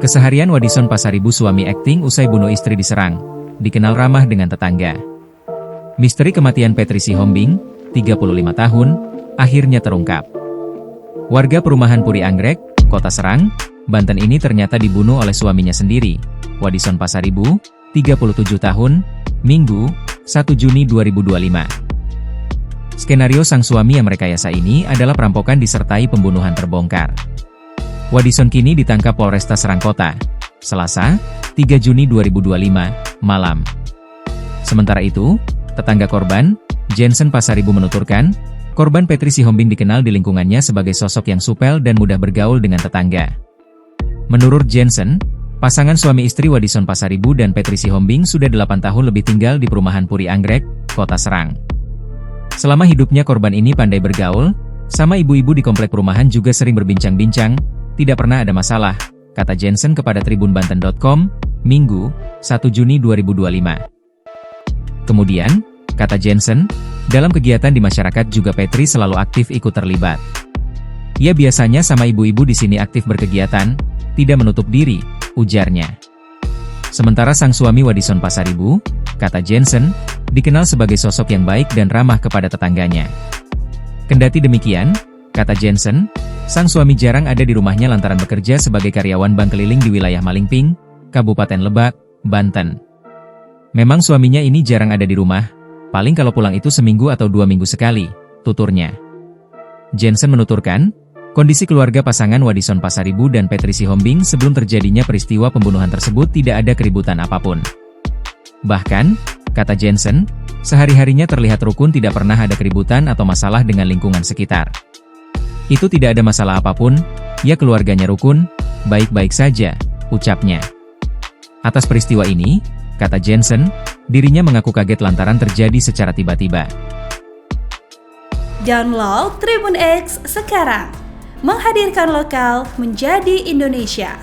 Keseharian Wadison Pasaribu, suami akting usai bunuh istri diserang, dikenal ramah dengan tetangga. Misteri kematian Petri Sihombing, 35 tahun, akhirnya terungkap. Warga perumahan Puri Anggrek, Kota Serang, Banten ini ternyata dibunuh oleh suaminya sendiri, Wadison Pasaribu, 37 tahun, Minggu, 1 Juni 2025. Skenario sang suami yang merekayasa ini adalah perampokan disertai pembunuhan terbongkar. Wadison kini ditangkap Polresta Serang Kota, Selasa, 3 Juni 2025, malam. Sementara itu, tetangga korban, Jensen Pasaribu menuturkan, korban Petri Sihombing dikenal di lingkungannya sebagai sosok yang supel dan mudah bergaul dengan tetangga. Menurut Jensen, pasangan suami istri Wadison Pasaribu dan Petri Sihombing sudah 8 tahun lebih tinggal di perumahan Puri Anggrek, Kota Serang. Selama hidupnya korban ini pandai bergaul, sama ibu-ibu di komplek perumahan juga sering berbincang-bincang, tidak pernah ada masalah, kata Jensen kepada tribunbanten.com, Minggu, 1 Juni 2025. Kemudian, kata Jensen, dalam kegiatan di masyarakat juga Petri selalu aktif ikut terlibat. Ia biasanya sama ibu-ibu di sini aktif berkegiatan, tidak menutup diri, ujarnya. Sementara sang suami Wadison Pasaribu, kata Jensen, dikenal sebagai sosok yang baik dan ramah kepada tetangganya. Kendati demikian, kata Jensen, sang suami jarang ada di rumahnya lantaran bekerja sebagai karyawan bank keliling di wilayah Malingping, Kabupaten Lebak, Banten. Memang suaminya ini jarang ada di rumah, paling kalau pulang itu seminggu atau 2 minggu sekali, tuturnya. Jensen menuturkan, kondisi keluarga pasangan Wadison Pasaribu dan Petri Sihombing sebelum terjadinya peristiwa pembunuhan tersebut tidak ada keributan apapun. Bahkan, kata Jensen, sehari-harinya terlihat rukun, tidak pernah ada keributan atau masalah dengan lingkungan sekitar. Itu tidak ada masalah apapun, ya keluarganya rukun, baik-baik saja, ucapnya. Atas peristiwa ini, kata Jensen, dirinya mengaku kaget lantaran terjadi secara tiba-tiba. Download Tribun X sekarang, menghadirkan lokal menjadi Indonesia.